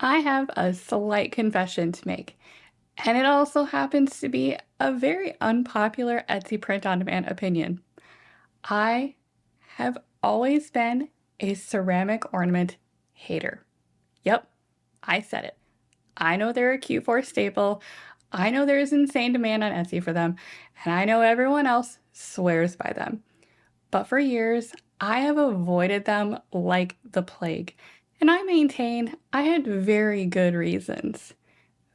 I have a slight confession to make, and it also happens to be a very unpopular Etsy print-on-demand opinion. I have always been a ceramic ornament hater. Yep, I said it. I know they're a Q4 staple. I know there's insane demand on Etsy for them, and I know everyone else swears by them. But for years, I have avoided them like the plague, and I maintain I had very good reasons.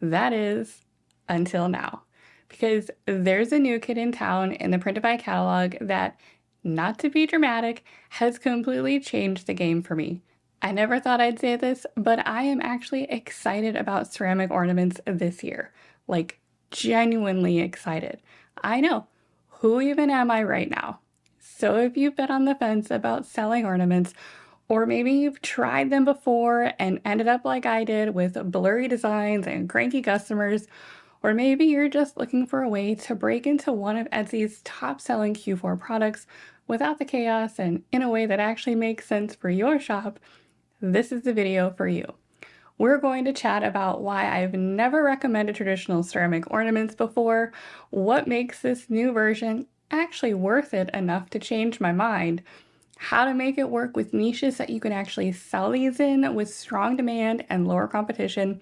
That is, until now. Because there's a new kid in town in the Printify catalog that, not to be dramatic, has completely changed the game for me. I never thought I'd say this, but I am actually excited about ceramic ornaments this year. Like, genuinely excited. I know. Who even am I right now? So if you've been on the fence about selling ornaments, or maybe you've tried them before and ended up like I did with blurry designs and cranky customers, or maybe you're just looking for a way to break into one of Etsy's top-selling Q4 products without the chaos and in a way that actually makes sense for your shop, this is the video for you. We're going to chat about why I've never recommended traditional ceramic ornaments before, what makes this new version actually worth it enough to change my mind, how to make it work with niches that you can actually sell these in with strong demand and lower competition,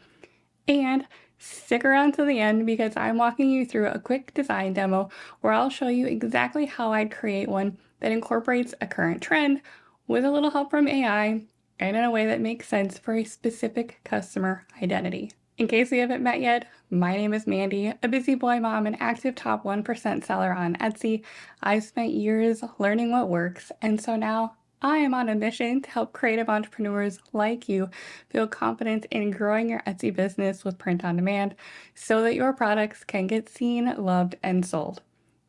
and stick around to the end because I'm walking you through a quick design demo where I'll show you exactly how I'd create one that incorporates a current trend with a little help from AI and in a way that makes sense for a specific customer identity. In case we haven't met yet, my name is Mandy, a busy boy mom and active top 1% seller on Etsy. I've spent years learning what works, and so now I am on a mission to help creative entrepreneurs like you feel confident in growing your Etsy business with print on demand so that your products can get seen, loved, and sold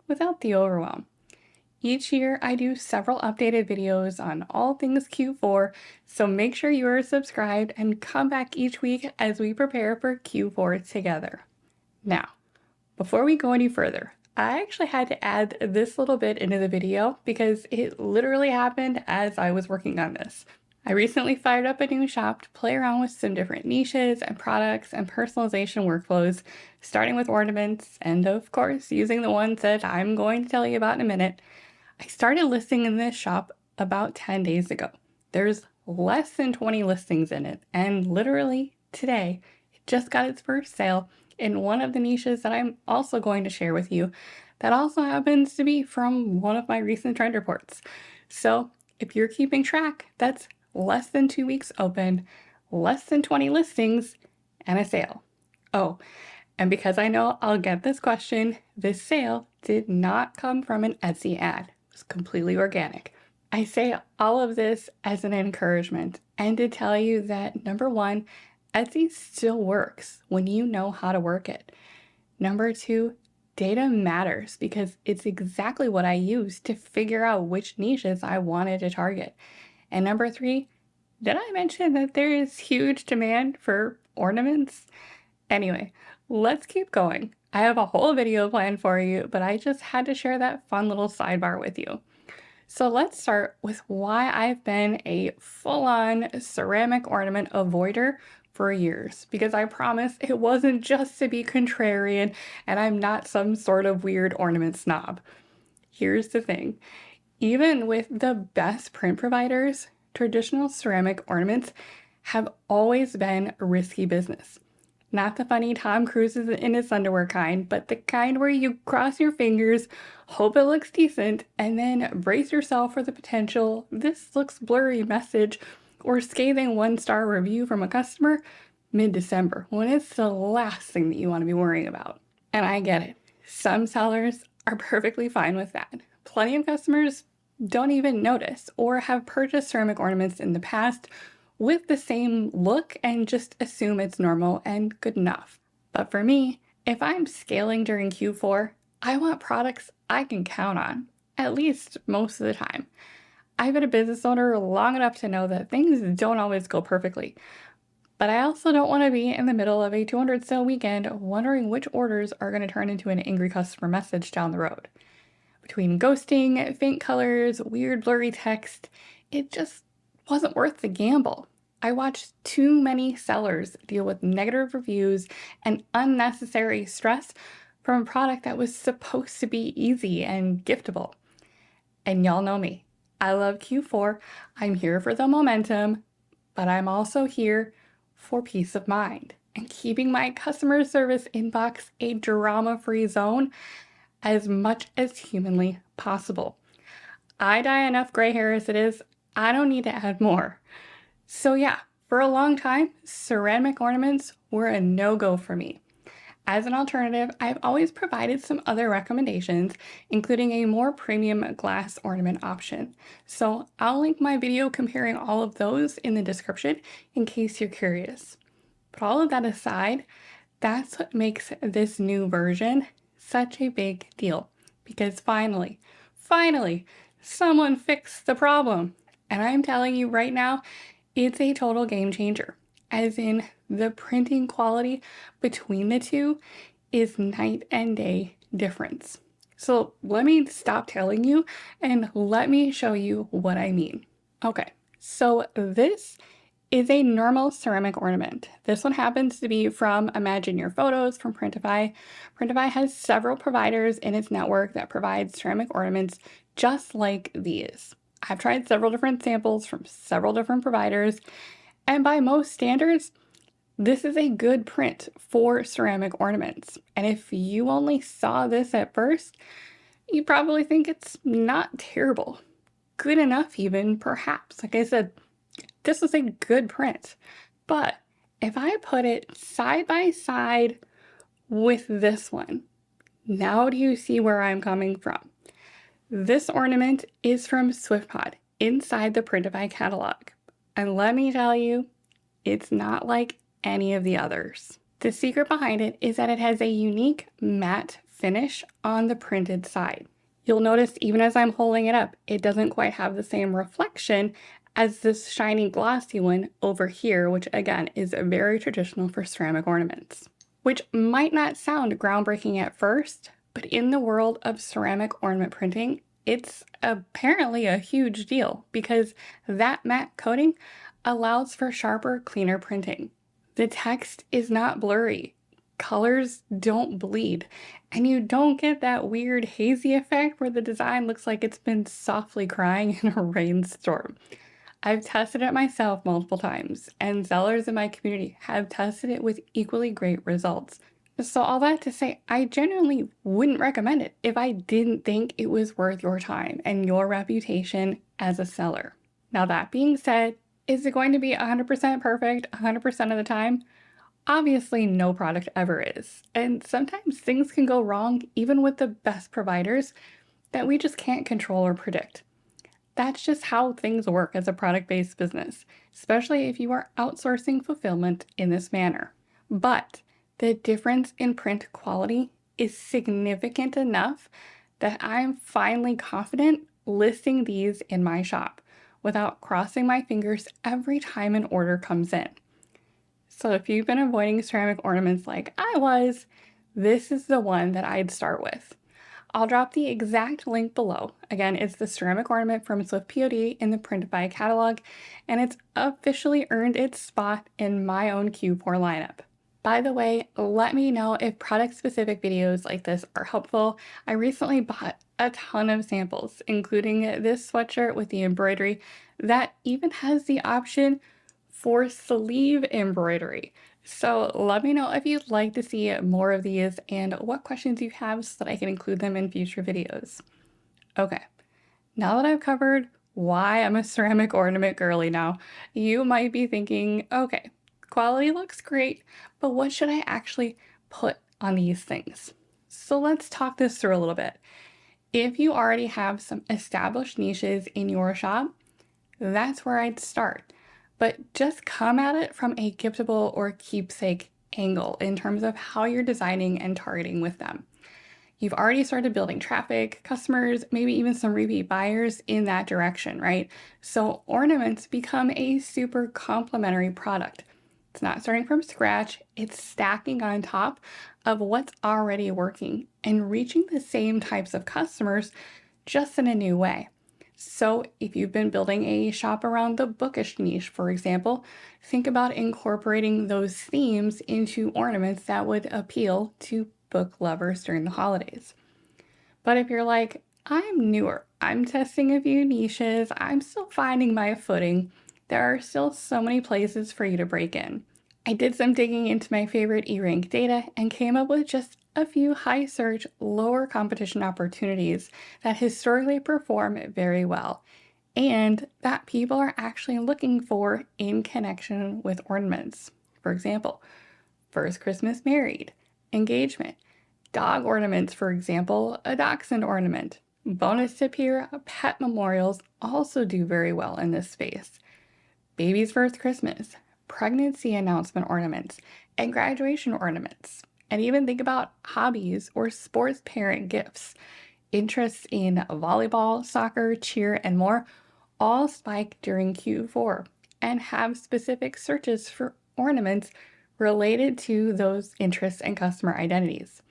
without the overwhelm. Each year, I do several updated videos on all things Q4, so make sure you are subscribed and come back each week as we prepare for Q4 together. Now, before we go any further, I actually had to add this little bit into the video because it literally happened as I was working on this. I recently fired up a new shop to play around with some different niches and products and personalization workflows, starting with ornaments and, of course, using the ones that I'm going to tell you about in a minute. I started listing in this shop about 10 days ago. There's less than 20 listings in it, and literally today, it just got its first sale in one of the niches that I'm also going to share with you that also happens to be from one of my recent trend reports. So if you're keeping track, that's less than 2 weeks open, less than 20 listings, and a sale. Oh, and because I know I'll get this question, this sale did not come from an Etsy ad. It was completely organic. I say all of this as an encouragement and to tell you that number one, Etsy still works when you know how to work it. Number two, data matters because it's exactly what I use to figure out which niches I wanted to target. And number three, did I mention that there is huge demand for ornaments? Anyway, let's keep going. I have a whole video planned for you, but I just had to share that fun little sidebar with you. So let's start with why I've been a full-on ceramic ornament avoider for years, because I promise it wasn't just to be contrarian and I'm not some sort of weird ornament snob. Here's the thing. Even with the best print providers, traditional ceramic ornaments have always been a risky business. Not the funny Tom Cruise in his underwear kind, but the kind where you cross your fingers, hope it looks decent, and then brace yourself for the potential "this looks blurry" message or scathing 1-star review from a customer mid-December, when it's the last thing that you want to be worrying about. And I get it. Some sellers are perfectly fine with that. Plenty of customers don't even notice or have purchased ceramic ornaments in the past with the same look and just assume it's normal and good enough. But for me, if I'm scaling during Q4, I want products I can count on, at least most of the time. I've been a business owner long enough to know that things don't always go perfectly. But I also don't want to be in the middle of a 200 sale weekend wondering which orders are going to turn into an angry customer message down the road. Between ghosting, faint colors, weird blurry text, it just wasn't worth the gamble. I watch too many sellers deal with negative reviews and unnecessary stress from a product that was supposed to be easy and giftable. And y'all know me. I love Q4. I'm here for the momentum, but I'm also here for peace of mind and keeping my customer service inbox a drama-free zone as much as humanly possible. I dye enough gray hair as it is. I don't need to add more. So yeah, for a long time, ceramic ornaments were a no-go for me. As an alternative, I've always provided some other recommendations, including a more premium glass ornament option. So I'll link my video comparing all of those in the description in case you're curious. But all of that aside, that's what makes this new version such a big deal. Because finally, someone fixed the problem. And I'm telling you right now, it's a total game changer. As in, the printing quality between the two is night and day difference. So let me stop telling you and let me show you what I mean. Okay, so this is a normal ceramic ornament. This one happens to be from Imagine Your Photos from Printify. Printify has several providers in its network that provide ceramic ornaments just like these. I've tried several different samples from several different providers, and by most standards, this is a good print for ceramic ornaments. And if you only saw this at first, you probably think it's not terrible. Good enough even, perhaps. Like I said, this is a good print. But if I put it side by side with this one, now do you see where I'm coming from? This ornament is from SwiftPOD inside the Printify catalog. And let me tell you, it's not like any of the others. The secret behind it is that it has a unique matte finish on the printed side. You'll notice even as I'm holding it up, it doesn't quite have the same reflection as this shiny glossy one over here, which again is very traditional for ceramic ornaments. Which might not sound groundbreaking at first, but in the world of ceramic ornament printing, it's apparently a huge deal because that matte coating allows for sharper, cleaner printing. The text is not blurry, colors don't bleed, and you don't get that weird hazy effect where the design looks like it's been softly crying in a rainstorm. I've tested it myself multiple times, and sellers in my community have tested it with equally great results. So all that to say, I genuinely wouldn't recommend it if I didn't think it was worth your time and your reputation as a seller. Now that being said, is it going to be 100% perfect 100% of the time? Obviously, no product ever is. And sometimes things can go wrong even with the best providers that we just can't control or predict. That's just how things work as a product-based business, especially if you are outsourcing fulfillment in this manner. But the difference in print quality is significant enough that I'm finally confident listing these in my shop without crossing my fingers every time an order comes in. So if you've been avoiding ceramic ornaments like I was, this is the one that I'd start with. I'll drop the exact link below. Again, it's the ceramic ornament from SwiftPOD in the Printify catalog, and it's officially earned its spot in my own Q4 lineup. By the way, let me know if product-specific videos like this are helpful. I recently bought a ton of samples, including this sweatshirt with the embroidery that even has the option for sleeve embroidery. So let me know if you'd like to see more of these and what questions you have so that I can include them in future videos. Okay, now that I've covered why I'm a ceramic ornament girly now, you might be thinking, okay, quality looks great, but what should I actually put on these things? So let's talk this through a little bit. If you already have some established niches in your shop, that's where I'd start. But just come at it from a giftable or keepsake angle in terms of how you're designing and targeting with them. You've already started building traffic, customers, maybe even some repeat buyers in that direction, right? So ornaments become a super complementary product. It's not starting from scratch, it's stacking on top of what's already working and reaching the same types of customers just in a new way. So if you've been building a shop around the bookish niche, for example, think about incorporating those themes into ornaments that would appeal to book lovers during the holidays. But if you're like, I'm newer, I'm testing a few niches, I'm still finding my footing, there are still so many places for you to break in. I did some digging into my favorite e-rank data and came up with just a few high search, lower competition opportunities that historically perform very well and that people are actually looking for in connection with ornaments. For example, first Christmas married, engagement, dog ornaments, for example, a dachshund ornament. Bonus tip here, pet memorials also do very well in this space. Baby's first Christmas, pregnancy announcement ornaments, and graduation ornaments. And even think about hobbies or sports parent gifts. Interests in volleyball, soccer, cheer, and more all spike during Q4 and have specific searches for ornaments related to those interests and customer identities.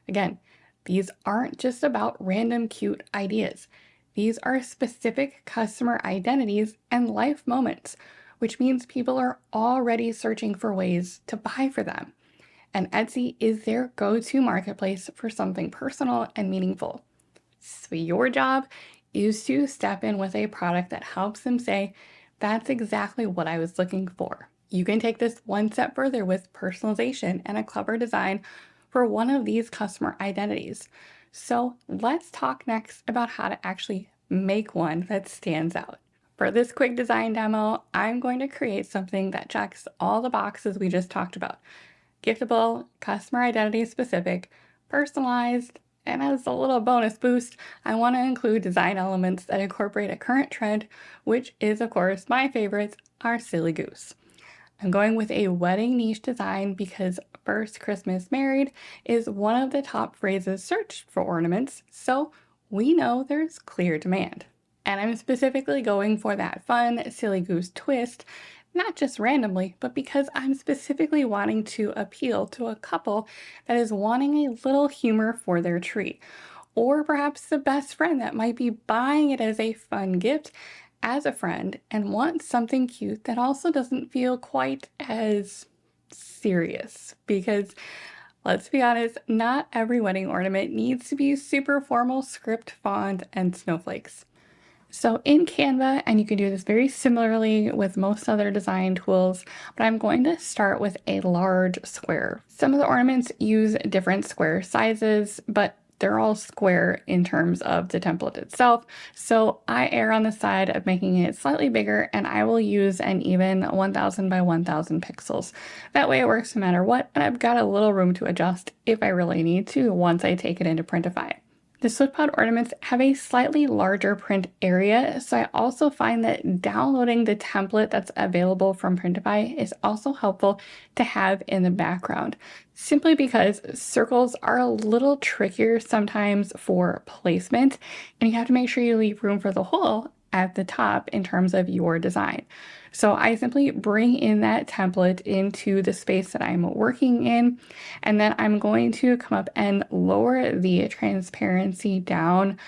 Again, these aren't just about random cute ideas. These are specific customer identities and life moments, which means people are already searching for ways to buy for them. And Etsy is their go-to marketplace for something personal and meaningful. So your job is to step in with a product that helps them say, that's exactly what I was looking for. You can take this one step further with personalization and a clever design for one of these customer identities. So let's talk next about how to actually make one that stands out. For this quick design demo, I'm going to create something that checks all the boxes we just talked about. Giftable, customer identity specific, personalized, and as a little bonus boost, I want to include design elements that incorporate a current trend, which is, of course, my favorites, our silly goose. I'm going with a wedding niche design because first Christmas married is one of the top phrases searched for ornaments, so we know there's clear demand. And I'm specifically going for that fun, silly goose twist, not just randomly, but because I'm specifically wanting to appeal to a couple that is wanting a little humor for their tree, or perhaps the best friend that might be buying it as a fun gift as a friend and wants something cute that also doesn't feel quite as serious. Because let's be honest, not every wedding ornament needs to be super formal script, font, and snowflakes. So in Canva, and you can do this very similarly with most other design tools, but I'm going to start with a large square. Some of the ornaments use different square sizes, but they're all square in terms of the template itself. So I err on the side of making it slightly bigger, and I will use an even 1000 by 1000 pixels. That way it works no matter what, and I've got a little room to adjust if I really need to once I take it into Printify. The SwiftPOD ornaments have a slightly larger print area, so I also find that downloading the template that's available from Printify is also helpful to have in the background, simply because circles are a little trickier sometimes for placement, and you have to make sure you leave room for the hole at the top in terms of your design. So I simply bring in that template into the space that I'm working in, and then I'm going to come up and lower the transparency down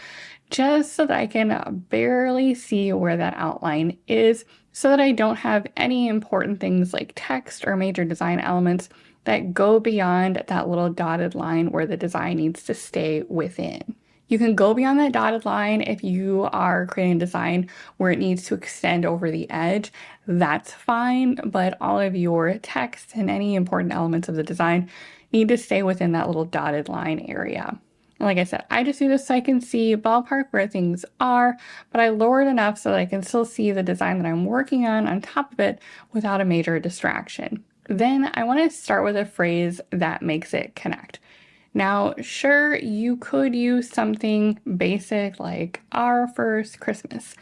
just so that I can barely see where that outline is, so that I don't have any important things like text or major design elements that go beyond that little dotted line where the design needs to stay within. You can go beyond that dotted line if you are creating a design where it needs to extend over the edge. That's fine, but all of your text and any important elements of the design need to stay within that little dotted line area. And like I said, I just do this so I can see ballpark where things are, but I lower it enough so that I can still see the design that I'm working on top of it without a major distraction. Then I want to start with a phrase that makes it connect. Now, sure, you could use something basic like our first Christmas,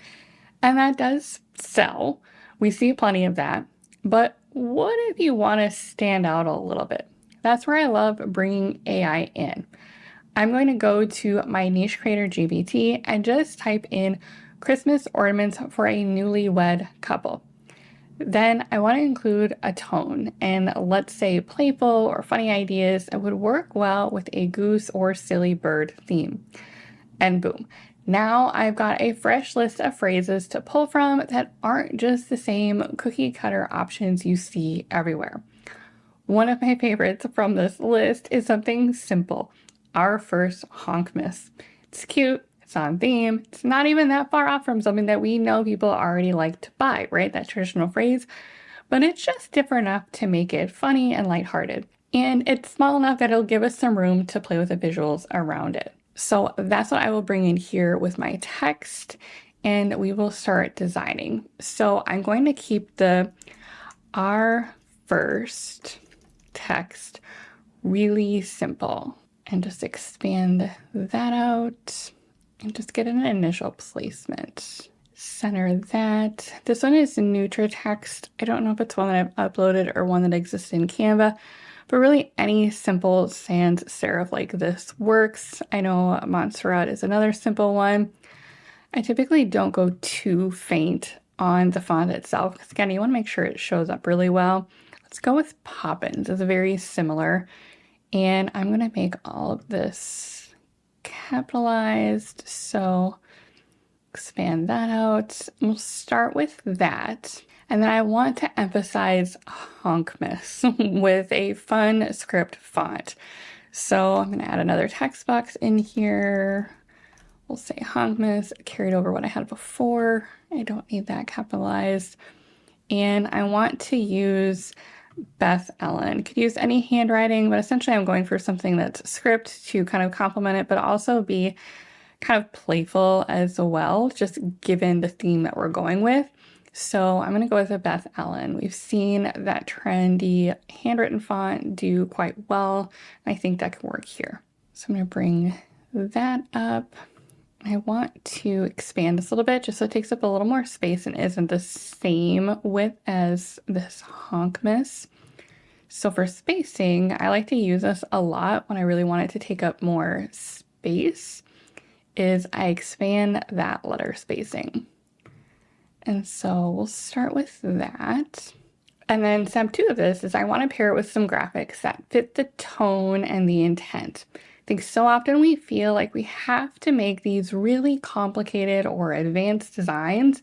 and that does sell. We see plenty of that. But what if you want to stand out a little bit? That's where I love bringing AI in. I'm going to go to my niche creator GPT and just type in Christmas ornaments for a newlywed couple. Then I want to include a tone, and let's say playful or funny ideas that would work well with a goose or silly bird theme. And boom, Now I've got a fresh list of phrases to pull from that aren't just the same cookie cutter options you see everywhere. One of my favorites from this list is something simple. Our first honkmas. It's cute, it's on theme, it's not even that far off from something that we know people already like to buy, right? That traditional phrase. But it's just different enough to make it funny and lighthearted. And it's small enough that it'll give us some room to play with the visuals around it. So that's what I will bring in here with my text, and we will start designing. So I'm going to keep the our first text really simple and just expand that out and just get an initial placement. Center that. This one is NutraText. I don't know if it's one that I've uploaded or one that exists in Canva, but really any simple sans serif like this works. I know Montserrat is another simple one. I typically don't go too faint on the font itself because again, you want to make sure it shows up really well. Let's go with Poppins. It's very similar. And I'm going to make all of this capitalized. So expand that out. We'll start with that. And then I want to emphasize honkmas with a fun script font. So I'm going to add another text box in here. We'll say honkmas, carried over what I had before. I don't need that capitalized. And I want to use Beth Ellen. Could use any handwriting, but essentially I'm going for something that's script to kind of complement it, but also be kind of playful as well, just given the theme that we're going with. So I'm going to go with a Beth Ellen. We've seen that trendy handwritten font do quite well. I think that could work here. So I'm going to bring that up. I want to expand this a little bit just so it takes up a little more space and isn't the same width as this honkmas. So for spacing, I like to use this a lot when I really want it to take up more space, is I expand that letter spacing. And so we'll start with that. And then step 2 of this is I want to pair it with some graphics that fit the tone and the intent. I think so often we feel like we have to make these really complicated or advanced designs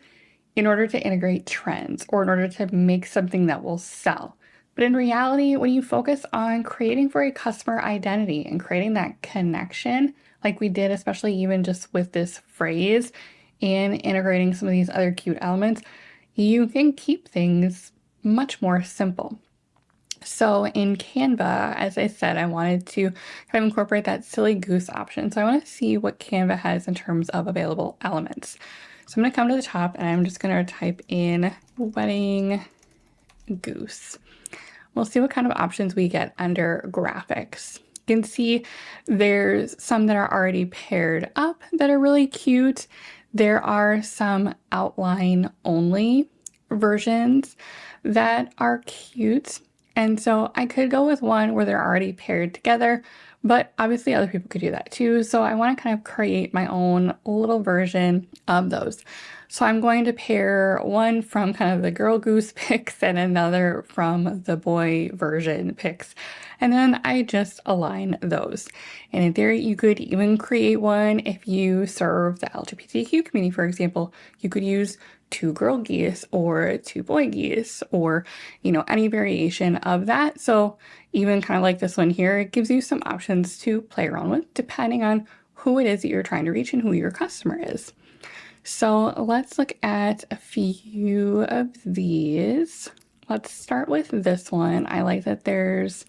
in order to integrate trends or in order to make something that will sell. But in reality, when you focus on creating for a customer identity and creating that connection, like we did, especially even just with this phrase and integrating some of these other cute elements, you can keep things much more simple. So in Canva, as I said, I wanted to kind of incorporate that silly goose option. So I want to see what Canva has in terms of available elements. So I'm going to come to the top and I'm just going to type in wedding goose. We'll see what kind of options we get under graphics. You can see there's some that are already paired up that are really cute. There are some outline only versions that are cute. And so I could go with one where they're already paired together, but obviously other people could do that too. So I want to kind of create my own little version of those. So I'm going to pair one from kind of the girl goose pics and another from the boy version pics. And then I just align those. And in theory, you could even create one if you serve the LGBTQ community, for example. You could use 2 girl geese or 2 boy geese or, you know, any variation of that. So even kind of like this one here, it gives you some options to play around with depending on who it is that you're trying to reach and who your customer is. So let's look at a few of these. Let's start with this one. I like that there's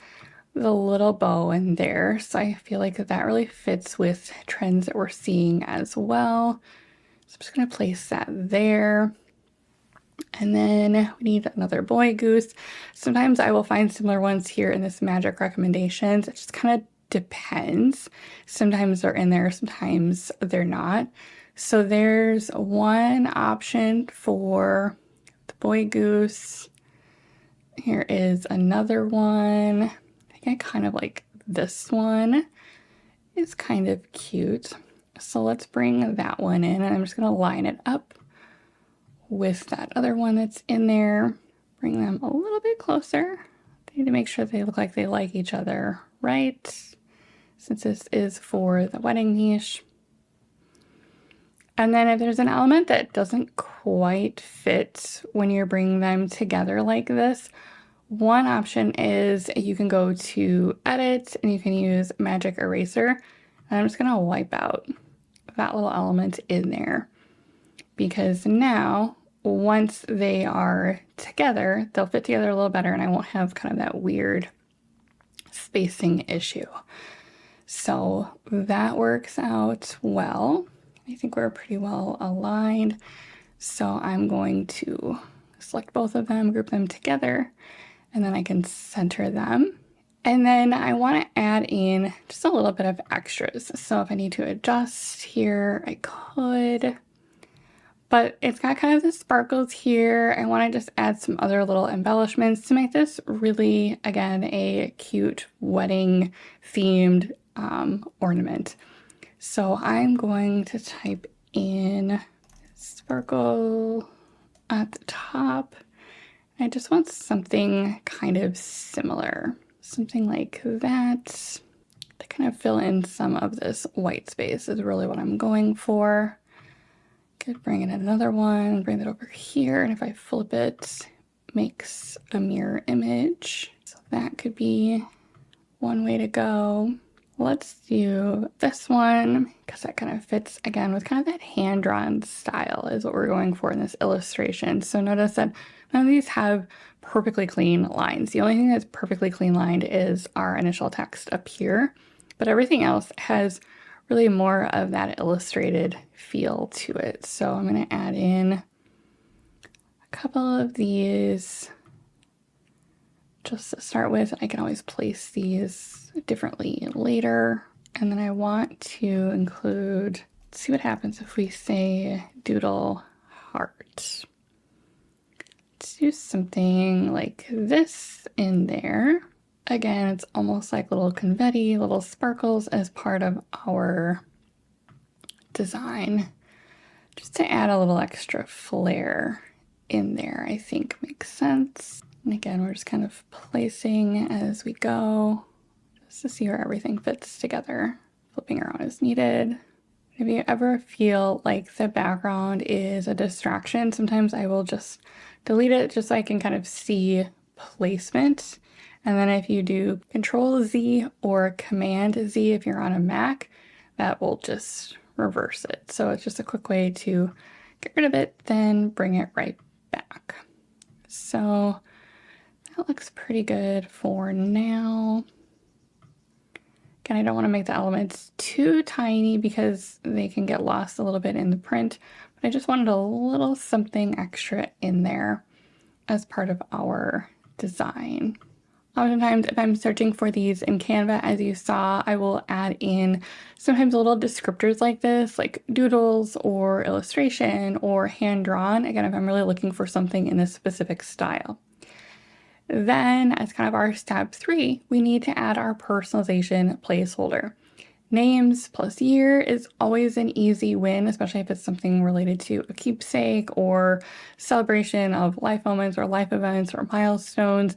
the little bow in there. So I feel like that really fits with trends that we're seeing as well. So I'm just going to place that there. And then we need another boy goose. Sometimes I will find similar ones here in this magic recommendations. It just kind of depends. Sometimes they're in there, sometimes they're not. So there's one option for the boy goose. Here is another one. I think I kind of like this one. It's kind of cute. So let's bring that one in, and I'm just going to line it up with that other one that's in there. Bring them a little bit closer. They need to make sure they look like they like each other, right? Since this is for the wedding niche. And then if there's an element that doesn't quite fit when you're bringing them together like this, one option is you can go to Edit and you can use Magic Eraser. And I'm just going to wipe out that little element in there, because now once they are together, they'll fit together a little better and I won't have kind of that weird spacing issue. So that works out well. I think we're pretty well aligned. So I'm going to select both of them, group them together, and then I can center them. And then I want to add in just a little bit of extras. So if I need to adjust here, I could. But it's got kind of the sparkles here. I want to just add some other little embellishments to make this really, again, a cute wedding themed ornament. So I'm going to type in sparkle at the top. I just want something kind of similar, something like that, to kind of fill in some of this white space is really what I'm going for. Could bring in another one, bring that over here, and if I flip it, makes a mirror image. So that could be one way to go. Let's do this one because that kind of fits again with kind of that hand-drawn style is what we're going for in this illustration. So notice that none of these have perfectly clean lines. The only thing that's perfectly clean lined is our initial text up here, but everything else has really more of that illustrated feel to it. So I'm going to add in a couple of these just to start with. I can always place these differently later. And then I want to include, let's see what happens if we say doodle heart. Let's do something like this in there. Again, it's almost like little confetti, little sparkles as part of our design, just to add a little extra flair in there, I think makes sense. And again, we're just kind of placing as we go, just to see where everything fits together, flipping around as needed. If you ever feel like the background is a distraction, sometimes I will just delete it just so I can kind of see placement. And then if you do Control Z or Command Z if you're on a Mac, that will just reverse it. So it's just a quick way to get rid of it, then bring it right back. So that looks pretty good for now. Again, I don't want to make the elements too tiny because they can get lost a little bit in the print, but I just wanted a little something extra in there as part of our design. Oftentimes, if I'm searching for these in Canva, as you saw, I will add in sometimes little descriptors like this, like doodles or illustration or hand-drawn, again, if I'm really looking for something in a specific style. Then, as kind of our step 3, we need to add our personalization placeholder. Names plus year is always an easy win, especially if it's something related to a keepsake or celebration of life moments or life events or milestones.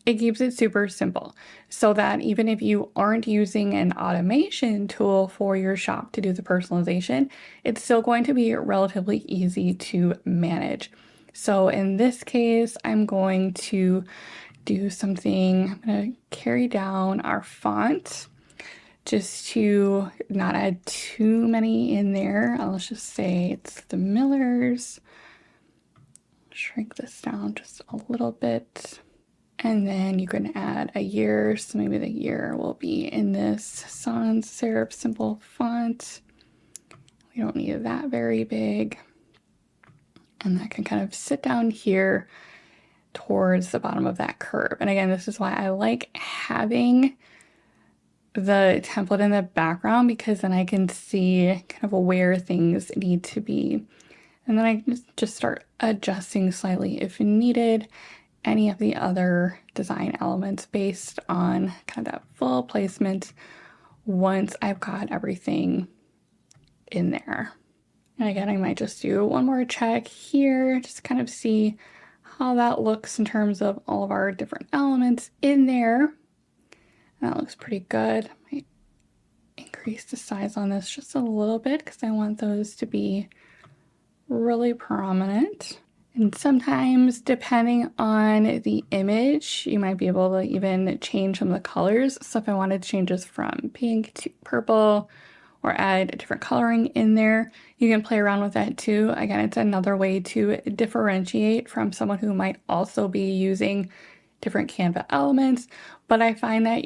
It keeps it super simple so that even if you aren't using an automation tool for your shop to do the personalization, it's still going to be relatively easy to manage. So in this case, I'm going to do something, I'm going to carry down our font just to not add too many in there. Let's just say it's the Millers. Shrink this down just a little bit. And then you can add a year, so maybe the year will be in this sans serif simple font. We don't need that very big. And that can kind of sit down here towards the bottom of that curve. And again, this is why I like having the template in the background, because then I can see kind of where things need to be. And then I can just start adjusting slightly if needed any of the other design elements based on kind of that full placement once I've got everything in there. And again, I might just do one more check here, just kind of see how that looks in terms of all of our different elements in there. That looks pretty good. Might increase the size on this just a little bit because I want those to be really prominent. And sometimes, depending on the image, you might be able to even change some of the colors. So if I wanted to change this from pink to purple or add a different coloring in there, you can play around with that too. Again, it's another way to differentiate from someone who might also be using different Canva elements. But I find that,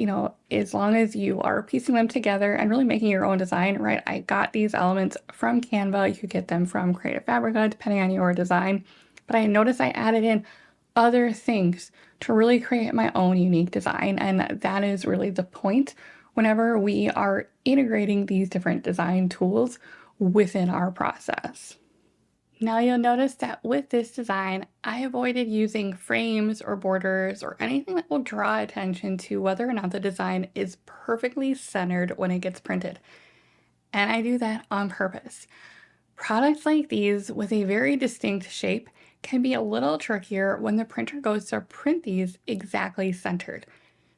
as long as you are piecing them together and really making your own design, right? I got these elements from Canva. You could get them from Creative Fabrica, depending on your design. But I noticed I added in other things to really create my own unique design. And that is really the point whenever we are integrating these different design tools within our process. Now you'll notice that with this design, I avoided using frames or borders or anything that will draw attention to whether or not the design is perfectly centered when it gets printed. And I do that on purpose. Products like these with a very distinct shape can be a little trickier when the printer goes to print these exactly centered.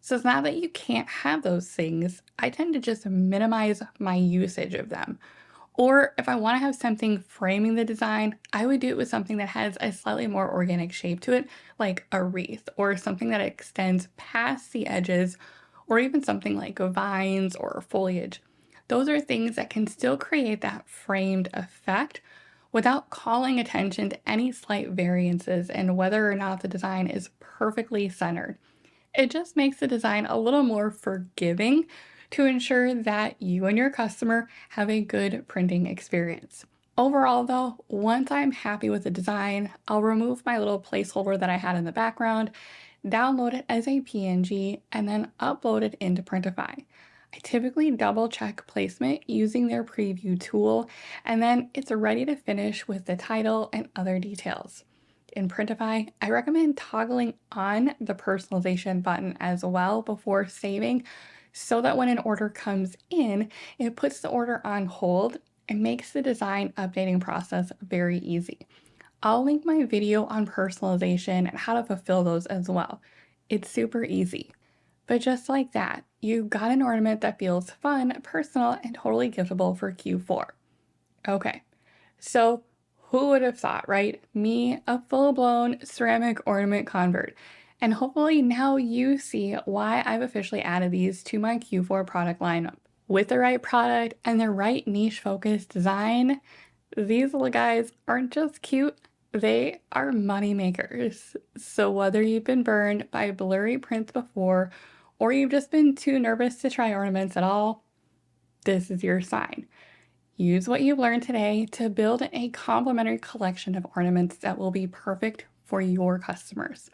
So it's not that you can't have those things. I tend to just minimize my usage of them. Or if I want to have something framing the design, I would do it with something that has a slightly more organic shape to it, like a wreath or something that extends past the edges, or even something like vines or foliage. Those are things that can still create that framed effect without calling attention to any slight variances in whether or not the design is perfectly centered. It just makes the design a little more forgiving to ensure that you and your customer have a good printing experience. Overall, though, once I'm happy with the design, I'll remove my little placeholder that I had in the background, download it as a PNG, and then upload it into Printify. I typically double check placement using their preview tool, and then it's ready to finish with the title and other details. In Printify, I recommend toggling on the personalization button as well before saving so that when an order comes in, it puts the order on hold and makes the design updating process very easy. I'll link my video on personalization and how to fulfill those as well. It's super easy. But just like that, you got an ornament that feels fun, personal, and totally giftable for Q4. Okay, so who would have thought, right? Me, a full-blown ceramic ornament convert. And hopefully now you see why I've officially added these to my Q4 product lineup. With the right product and the right niche focused design, these little guys aren't just cute, they are money makers. So whether you've been burned by blurry prints before, or you've just been too nervous to try ornaments at all, this is your sign. Use what you've learned today to build a complementary collection of ornaments that will be perfect for your customers.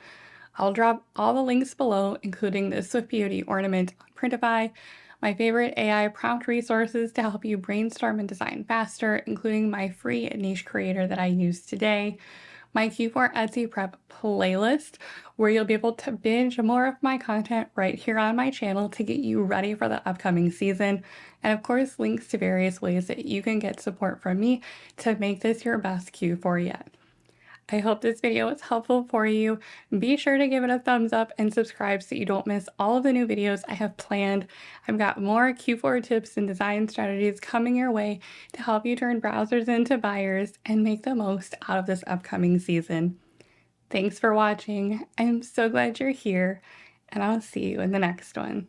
I'll drop all the links below, including the SwiftPOD ornament on Printify, my favorite AI prompt resources to help you brainstorm and design faster, including my free niche creator that I used today, my Q4 Etsy prep playlist, where you'll be able to binge more of my content right here on my channel to get you ready for the upcoming season, and of course, links to various ways that you can get support from me to make this your best Q4 yet. I hope this video was helpful for you. Be sure to give it a thumbs up and subscribe so you don't miss all of the new videos I have planned. I've got more Q4 tips and design strategies coming your way to help you turn browsers into buyers and make the most out of this upcoming season. Thanks for watching. I'm so glad you're here, and I'll see you in the next one.